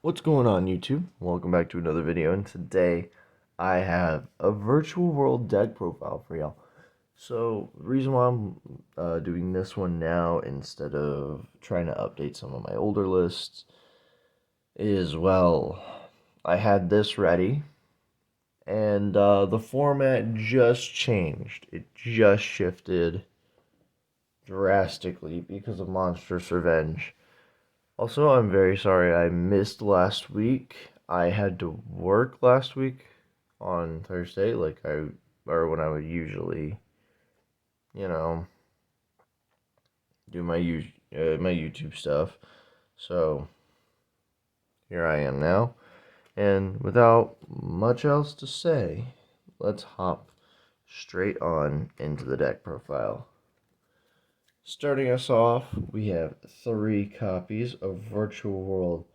What's going on, YouTube? Welcome back to another video, and today I have a virtual world deck profile for y'all. So, the reason why I'm doing this one now instead of trying to update some of my older lists is, well, I had this ready, and the format just changed. It just shifted drastically because of Monstrous Revenge. Also, I'm very sorry I missed last week. I had to work last week on Thursday, or when I would usually, you know, do my YouTube stuff. So here I am now, and without much else to say, let's hop straight on into the deck profile. Starting us off, we have 3 copies of Virtual World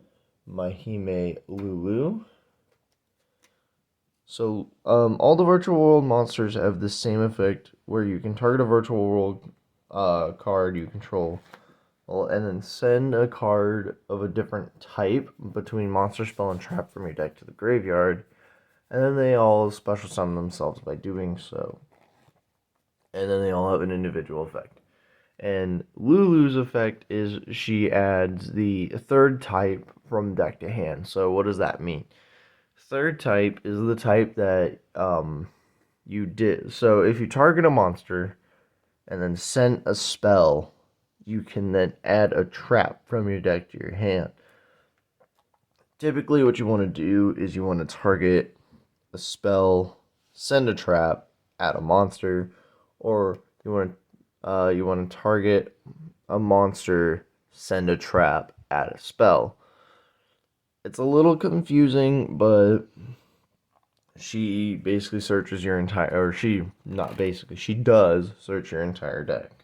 Mahime Lulu. So, all the virtual world monsters have the same effect where you can target a virtual world card you control, and then send a card of a different type between monster, spell, and trap from your deck to the graveyard, and then they all special summon themselves by doing so. And then they all have an individual effect. And Lulu's effect is she adds the third type from deck to hand. So what does that mean? Third type is the type that you did. So if you target a monster and then send a spell, you can then add a trap from your deck to your hand. Typically, what you want to do is you want to target a spell, send a trap, add a monster, or you want to target a monster, send a trap, add a spell. It's a little confusing, but she basically searches your entire, or she, not basically, she does search your entire deck.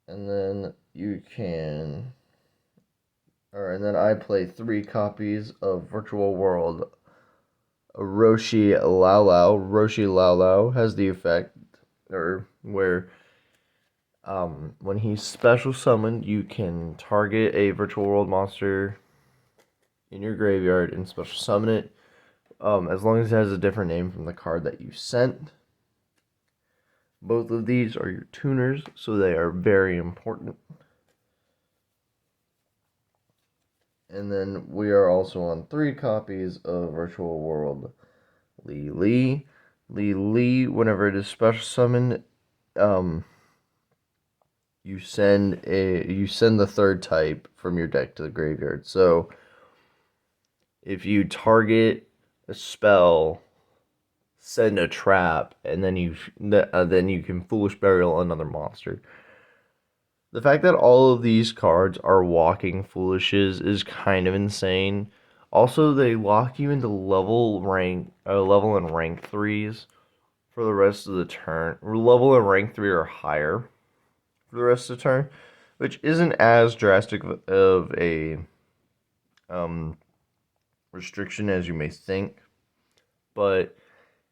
And then you can, and then I play 3 copies of Virtual World Roshi Lao. Roshi Lao has the effect, or where, when he's special summoned, you can target a Virtual World monster in your graveyard and special summon it. As long as it has a different name from the card that you sent. Both of these are your tuners, so they are very important. And then we are also on 3 copies of Virtual World Li Li. Li Li, whenever it is special summoned, you send the third type from your deck to the graveyard. So if you target a spell, send a trap, and then you can Foolish Burial another monster. The fact that all of these cards are walking foolishes is kind of insane. Also, they lock you into level and rank 3s for the rest of the turn. Level and rank 3 or higher for the rest of the turn, which isn't as drastic of a restriction as you may think, but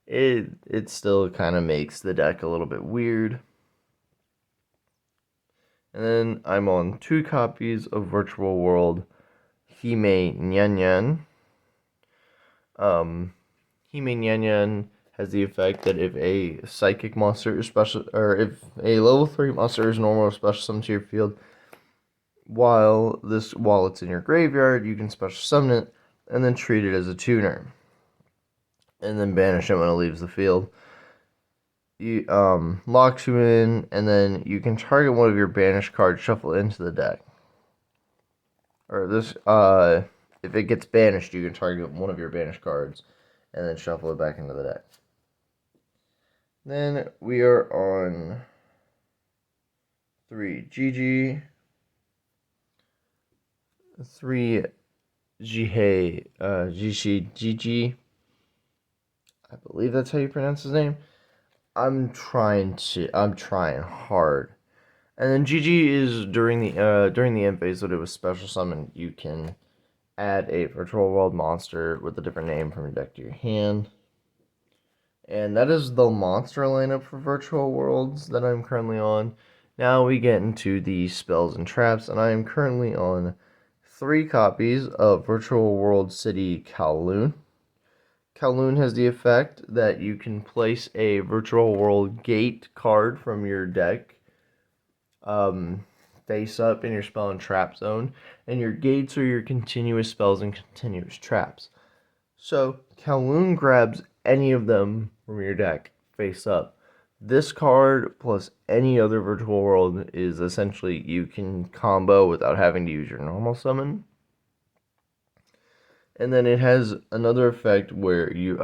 it still kind of makes the deck a little bit weird. And then I'm on 2 copies of Virtual World Hime Nyan Nyan. Hime Nyan Nyan has the effect that if a psychic monster is special, or if a level 3 monster is normal or special summoned to your field, while it's in your graveyard, you can special summon it and then treat it as a tuner, and then banish it when it leaves the field. You locks you in, and then you can target one of your banished cards, shuffle it into the deck. Or if it gets banished, you can target one of your banished cards, and then shuffle it back into the deck. Then we are on 3 GG, 3 Jihei, Jishi Gigi. I believe that's how you pronounce his name. I'm trying hard. And then GG is during the end phase that it was special summon, you can add a Virtual World monster with a different name from your deck to your hand. And that is the monster lineup for Virtual Worlds that I'm currently on. Now we get into the spells and traps, and I am currently on 3 copies of Virtual World City Kowloon. Kowloon has the effect that you can place a Virtual World Gate card from your deck face up in your spell and trap zone, and your gates are your continuous spells and continuous traps. So Kowloon grabs any of them from your deck face up. This card plus any other virtual world is essentially you can combo without having to use your normal summon. And then it has another effect where you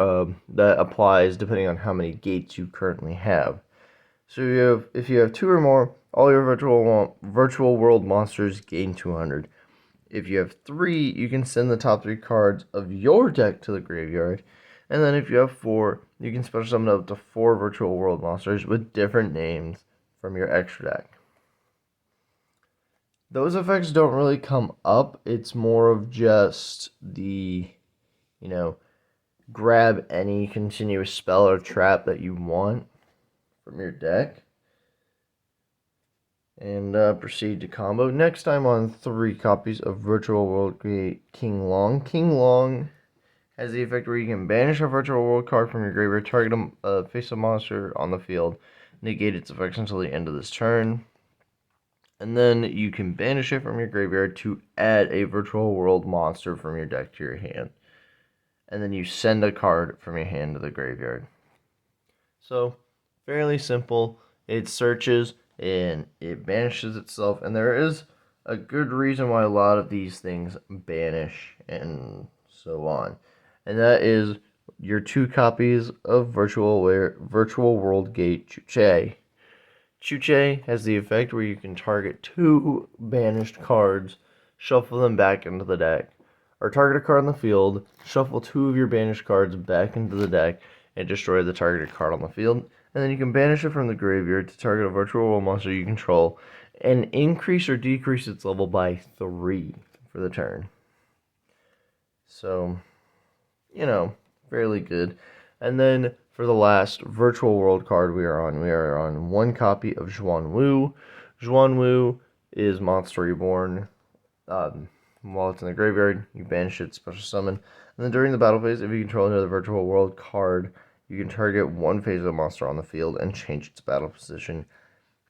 that applies depending on how many gates you currently have. So if you have 2 or more, all your virtual world monsters gain 200. If you have 3, you can send the top 3 cards of your deck to the graveyard. And then if you have 4, you can special summon up to 4 virtual world monsters with different names from your extra deck. Those effects don't really come up. It's more of just the, grab any continuous spell or trap that you want from your deck and proceed to combo. Next time on 3 copies of Virtual World Great King Long. King Long has the effect where you can banish a Virtual World card from your graveyard, target a face-up monster on the field, negate its effects until the end of this turn, and then you can banish it from your graveyard to add a Virtual World monster from your deck to your hand. And then you send a card from your hand to the graveyard. So, fairly simple. It searches and it banishes itself, and there is a good reason why a lot of these things banish and so on. And that is your 2 copies of Virtual World Gate Chuche. Chuche has the effect where you can target 2 banished cards, shuffle them back into the deck, or target a card on the field, shuffle 2 of your banished cards back into the deck, and destroy the targeted card on the field. And then you can banish it from the graveyard to target a virtual world monster you control, and increase or decrease its level by 3 for the turn. So, fairly good. And then for the last virtual world card we are on 1 copy of Xuan Wu. Xuan Wu is Monster Reborn. While it's in the graveyard, you banish it, special summon. And then during the battle phase, if you control another virtual world card, you can target 1 phase of a monster on the field and change its battle position.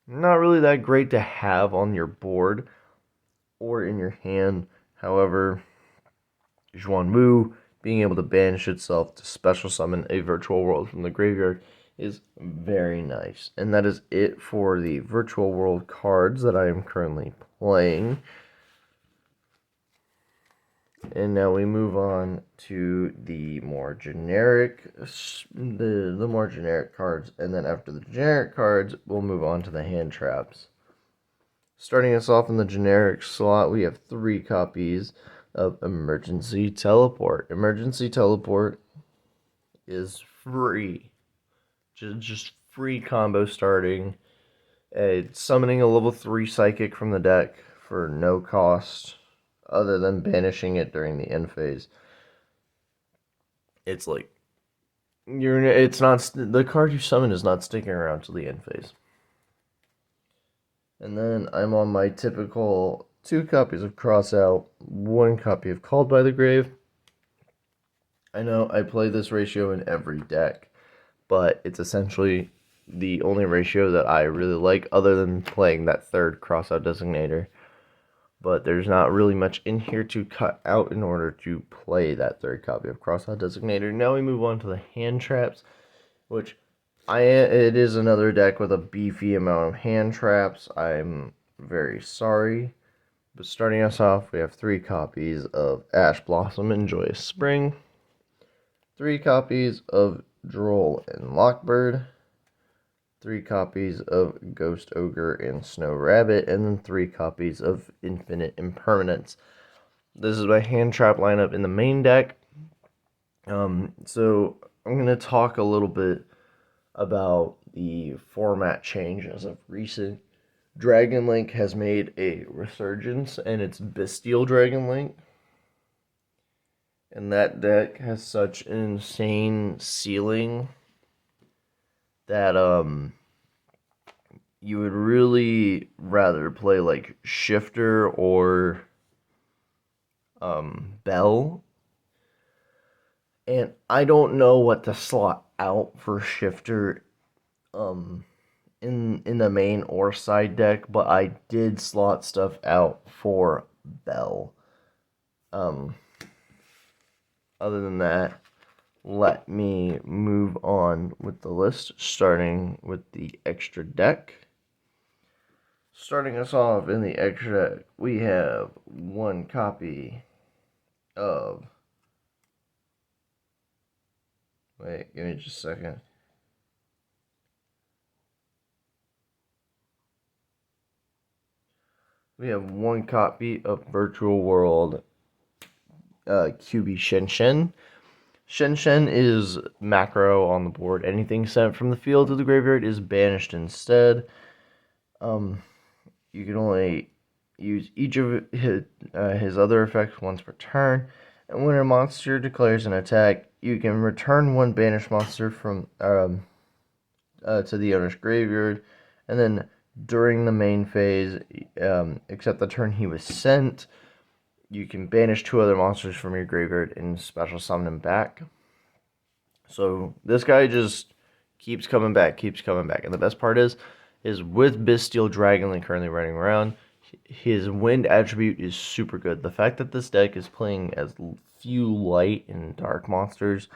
Not really that great to have on your board or in your hand. However, Xuan Wu being able to banish itself to special summon a virtual world from the graveyard is very nice. And that is it for the virtual world cards that I am currently playing. And now we move on to the more generic cards, and then after the generic cards, we'll move on to the hand traps. Starting us off in the generic slot, we have 3 copies of Emergency Teleport. Emergency Teleport is free. Just free combo starting. Summoning a level 3 Psychic from the deck for no cost, other than banishing it during the end phase. It's like the card you summon is not sticking around till the end phase. And then I'm on my typical 2 copies of Crossout, 1 copy of Called by the Grave. I know I play this ratio in every deck, but it's essentially the only ratio that I really like, other than playing that 3rd Crossout Designator. But there's not really much in here to cut out in order to play that 3rd copy of Crossout Designator. Now we move on to the hand traps, which it is another deck with a beefy amount of hand traps. I'm very sorry. But starting us off, we have 3 copies of Ash Blossom and Joyous Spring, 3 copies of Droll and Lockbird, 3 copies of Ghost Ogre and Snow Rabbit, and then 3 copies of Infinite Impermanence. This is my hand trap lineup in the main deck. So I'm going to talk a little bit about the format change as of recent. Dragon Link has made a resurgence, and it's Bestial Dragon Link. And that deck has such an insane ceiling that you would really rather play like Shifter or Bell. And I don't know what to slot out for Shifter in the main or side deck, but I did slot stuff out for Bell. Other than that, let me move on with the list, starting with the extra deck. Starting us off in the extra deck, we have one copy of. Wait, give me just a second. We have one copy of Virtual World QB Shen Shen. Shen Shen is macro on the board. Anything sent from the field to the graveyard is banished instead. You can only use each of his other effects once per turn. And when a monster declares an attack, you can return one banished monster from to the owner's graveyard. And then during the main phase, except the turn he was sent, you can banish two other monsters from your graveyard and special summon them back. So this guy just keeps coming back. And the best part is with Bystial Dragonlink currently running around, his wind attribute is super good. The fact that this deck is playing as few light and dark monsters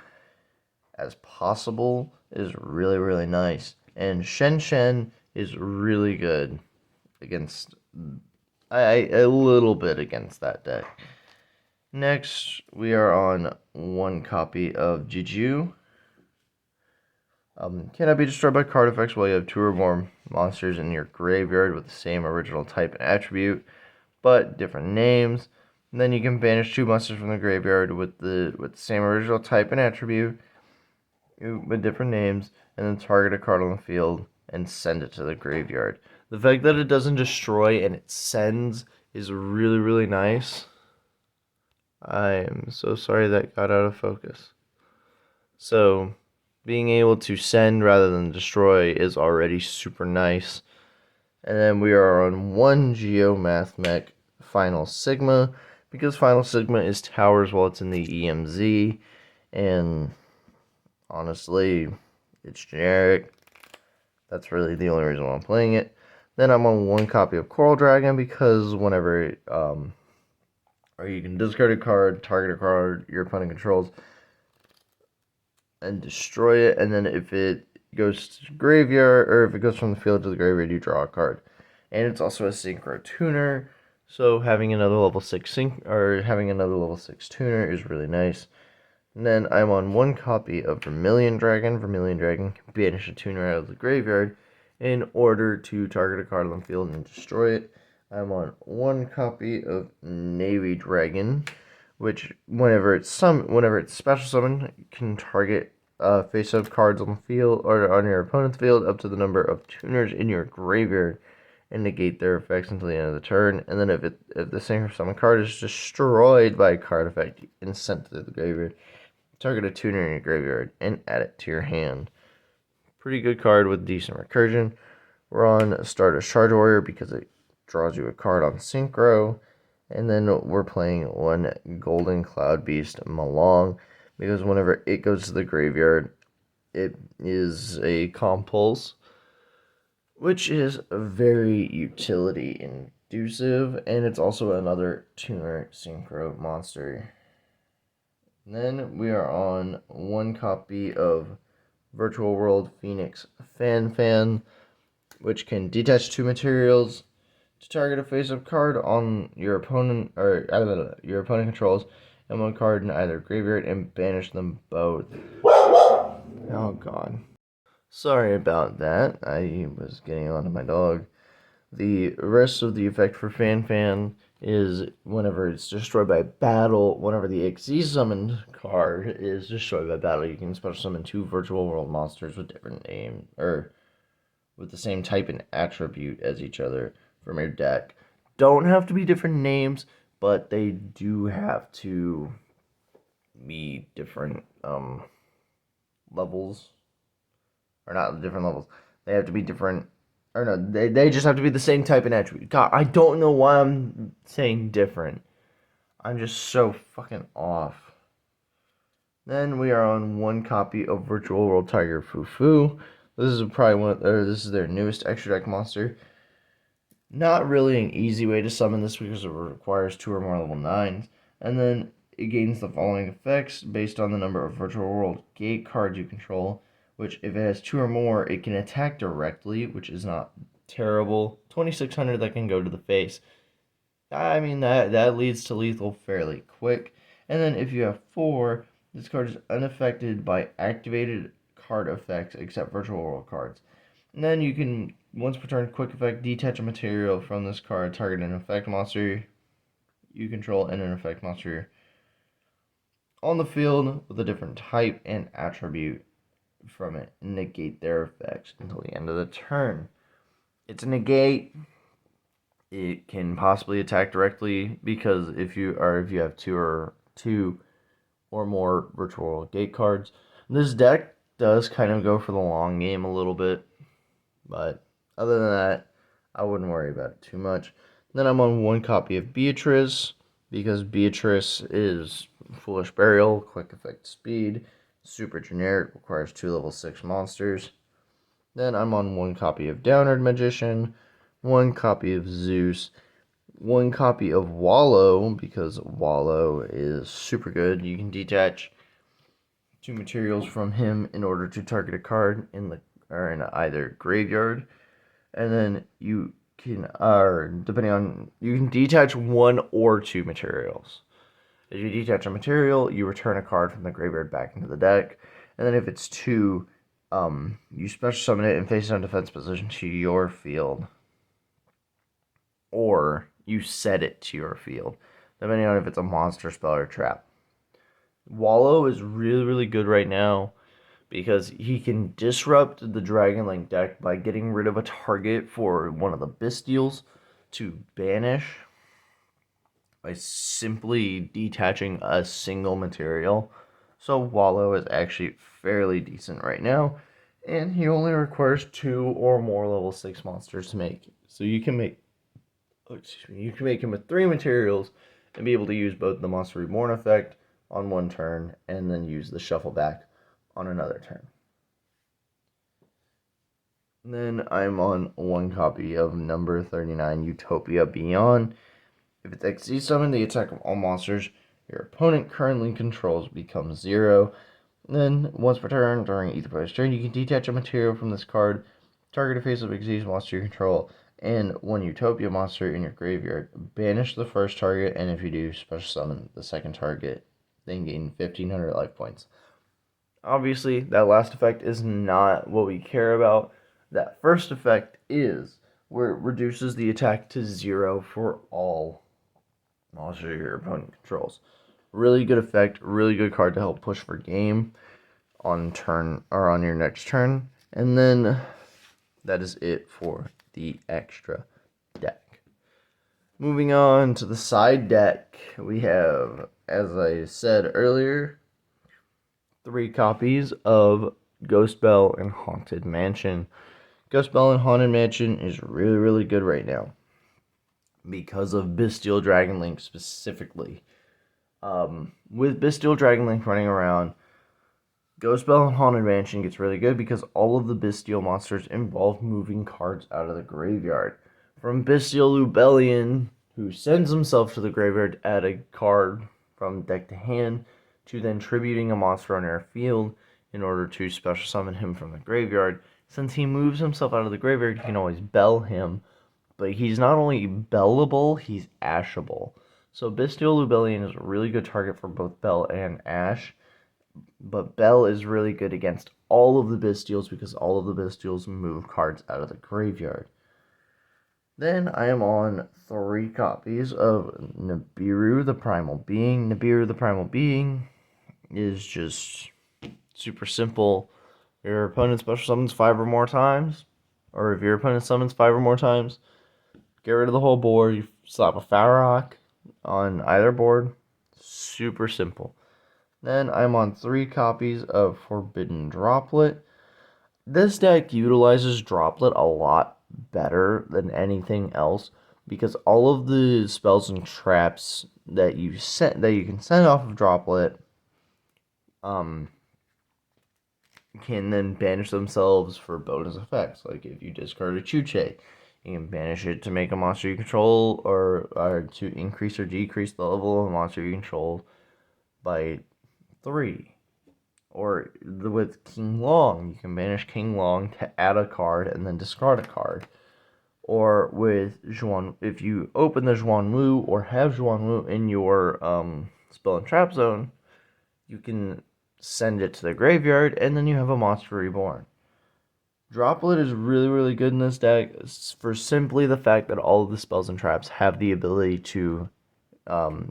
as possible is really, really nice. And Shen Shen is really good against a little bit against that deck. Next, we are on one copy of Juju. Cannot be destroyed by card effects while you have two or more monsters in your graveyard with the same original type and attribute, but different names. And then you can banish two monsters from the graveyard with the same original type and attribute, with different names, and then target a card on the field and send it to the graveyard. The fact that it doesn't destroy and it sends is really, really nice. I am so sorry that got out of focus. So, being able to send rather than destroy is already super nice. And then we are on one Geomath Mech Final Sigma, because Final Sigma is towers while it's in the EMZ, and honestly, it's generic. That's really the only reason why I'm playing it. Then I'm on one copy of Coral Dragon, because whenever, or you can discard a card, target a card your opponent controls, and destroy it, and then if it goes to graveyard, or if it goes from the field to the graveyard, you draw a card. And it's also a synchro tuner, so having another level 6 tuner is really nice. And then I'm on one copy of Vermilion Dragon. Vermilion Dragon can banish a tuner out of the graveyard in order to target a card on the field and destroy it. I'm on one copy of Navy Dragon, which whenever it's special summoned, can target face-up cards on the field or on your opponent's field up to the number of tuners in your graveyard and negate their effects until the end of the turn. And then if the synchro summon card is destroyed by a card effect and sent to the graveyard, target a tuner in your graveyard and add it to your hand. Pretty good card with decent recursion. We're on Stardust Charge Warrior because it draws you a card on synchro. And then we're playing one Golden Cloud Beast Malong, because whenever it goes to the graveyard, it is a compulse, which is very utility inducive, and it's also another tuner synchro monster. And then we are on one copy of Virtual World Phoenix Fan, which can detach two materials to target a face-up card on your opponent, or your opponent controls, and one card in either graveyard, and banish them both. Oh god. Sorry about that. I was getting on to my dog. The rest of the effect for Fan is whenever it's destroyed by battle, whenever the XZ summoned card is destroyed by battle, you can special summon two Virtual World monsters with different names, or with the same type and attribute as each other from your deck. Don't have to be different names, but they do have to be different levels. Or not different levels. They have to be different. Or no, they just have to be the same type and attribute. God, I don't know why I'm saying different. I'm just so fucking off. Then we are on one copy of Virtual World Tiger Fufu. This is probably this is their newest extra deck monster. Not really an easy way to summon this because it requires 2 or more level 9s. And then it gains the following effects based on the number of Virtual World Gate cards you control, which if it has 2 or more, it can attack directly, which is not terrible. 2600 that can go to the face. I mean, that leads to lethal fairly quick. And then if you have 4, this card is unaffected by activated card effects except Virtual World cards. And then you can, once per turn, quick effect, detach a material from this card, target an effect monster you control and an effect monster on the field with a different type and attribute from it, and negate their effects until the end of the turn. It's a negate. It can possibly attack directly because if you have two or more Virtual World Gate cards. This deck does kind of go for the long game a little bit, but other than that, I wouldn't worry about it too much. Then I'm on one copy of Beatrice, because Beatrice is Foolish Burial, quick effect speed, super generic, requires 2 level 6 monsters. Then I'm on one copy of Downward Magician, one copy of Zeus, one copy of Wallow, because Wallow is super good. You can detach 2 materials from him in order to target a card in either graveyard, and then you can you can detach 1 or 2 materials. If you detach a material, you return a card from the graveyard back into the deck, and then if it's 2, you special summon it and face it on defense position to your field, or you set it to your field, depending on if it's a monster, spell, or trap. Wallow is really, really good right now because he can disrupt the Dragon Link deck by getting rid of a target for one of the Bystials to banish by simply detaching a single material. So Wallow is actually fairly decent right now, and he only requires 2 or more level 6 monsters to make. So you can make him with 3 materials and be able to use both the Monster Reborn effect on one turn and then use the Shuffle Back on another turn. And then I'm on one copy of number 39, Utopia Beyond. If it's XZ summoned, the attack of all monsters your opponent currently controls becomes 0. And then, once per turn, during either player's turn, you can detach a material from this card, target a face of XZ monster you control, and 1 Utopia monster in your graveyard. Banish the first target, and if you do, special summon the second target, then gain 1500 life points. Obviously, that last effect is not what we care about. That first effect is where it reduces the attack to 0 for all monsters your opponent controls. Really good effect, really good card to help push for game on turn or on your next turn. And then that is it for the extra deck. Moving on to the side deck, we have, as I said earlier, 3 copies of Ghost Belle and Haunted Mansion. Ghost Belle and Haunted Mansion is really, really good right now because of Bystial Dragon Link specifically. With Bystial Dragon Link running around, Ghost Belle and Haunted Mansion gets really good because all of the Bystial monsters involve moving cards out of the graveyard. From Bystial Lubellion, who sends himself to the graveyard to add a card from deck to hand, to then tributing a monster on your field in order to special summon him from the graveyard. Since he moves himself out of the graveyard, you can always bell him, but he's not only bellable, he's ashable. So Bystial Lubellion is a really good target for both Bell and Ash, but Bell is really good against all of the Bystials because all of the Bystials move cards out of the graveyard. Then I am on 3 copies of Nibiru the Primal Being. Nibiru the Primal Being is just super simple. Your opponent special summons 5 or more times, or if your opponent summons 5 or more times, get rid of the whole board. You slap a Farrock on either board. Super simple. Then I'm on 3 copies of Forbidden Droplet. This deck utilizes Droplet a lot better than anything else because all of the spells and traps that you can send off of Droplet um can then banish themselves for bonus effects. Like if you discard a Chuche, you can banish it to make a monster you control, or to increase or decrease the level of a monster you control by 3. Or with King Long, you can banish King Long to add a card and then discard a card. Or with Zhuan, if you open the Zhuan Wu or have Zhuan Wu in your spell and trap zone, you can send it to the graveyard, and then you have a monster reborn. Droplet is really, really good in this deck for simply the fact that all of the spells and traps have the ability to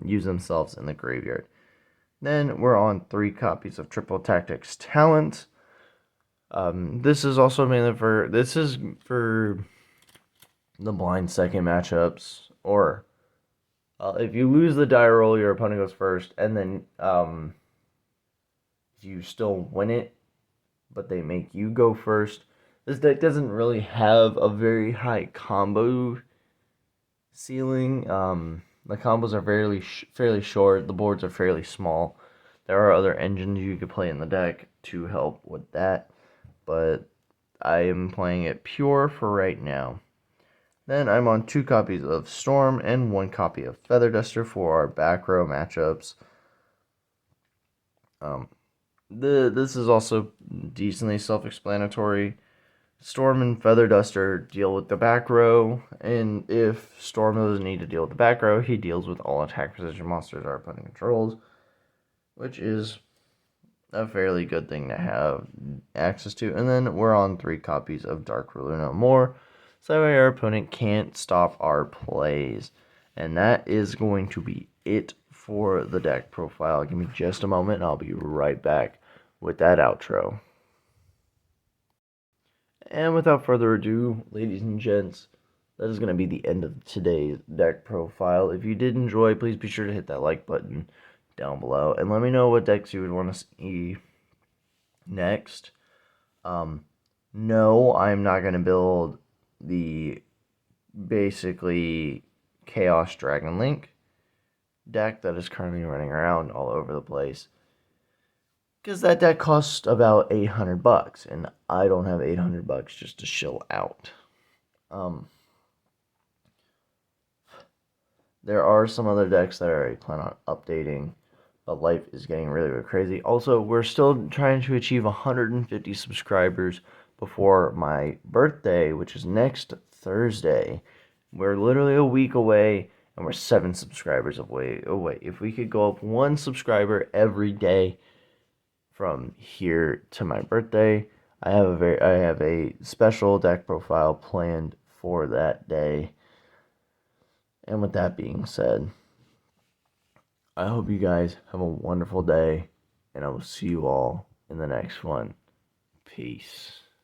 use themselves in the graveyard. Then we're on 3 copies of Triple Tactics Talent. This is also mainly for the blind second matchups, or if you lose the die roll, your opponent goes first, and then you still win it, but they make you go first. This deck doesn't really have a very high combo ceiling. The combos are fairly short. The boards are fairly small. There are other engines you could play in the deck to help with that, but I am playing it pure for right now. Then I'm on 2 copies of Storm and 1 copy of Feather Duster for our back row matchups. This is also decently self-explanatory. Storm and Feather Duster deal with the back row, and if Storm doesn't need to deal with the back row, he deals with all attack position monsters our opponent controls, which is a fairly good thing to have access to. And then we're on 3 copies of Dark Ruler No More, so that way our opponent can't stop our plays. And that is going to be it for the deck profile. Give me just a moment and I'll be right back with that outro. And without further ado, ladies and gents, that is going to be the end of today's deck profile. If you did enjoy, please be sure to hit that like button down below and let me know what decks you would want to see next. No, I'm not going to build the basically Chaos Dragon Link deck that is currently running around all over the place, because that deck costs about $800, and I don't have $800 just to chill out. There are some other decks that I already plan on updating, but life is getting really, really crazy. Also, we're still trying to achieve 150 subscribers before my birthday, which is next Thursday. We're literally a week away, and we're 7 subscribers away. If we could go up 1 subscriber every day from here to my birthday, I have a special deck profile planned for that day. And with that being said, I hope you guys have a wonderful day, and I will see you all in the next one. Peace.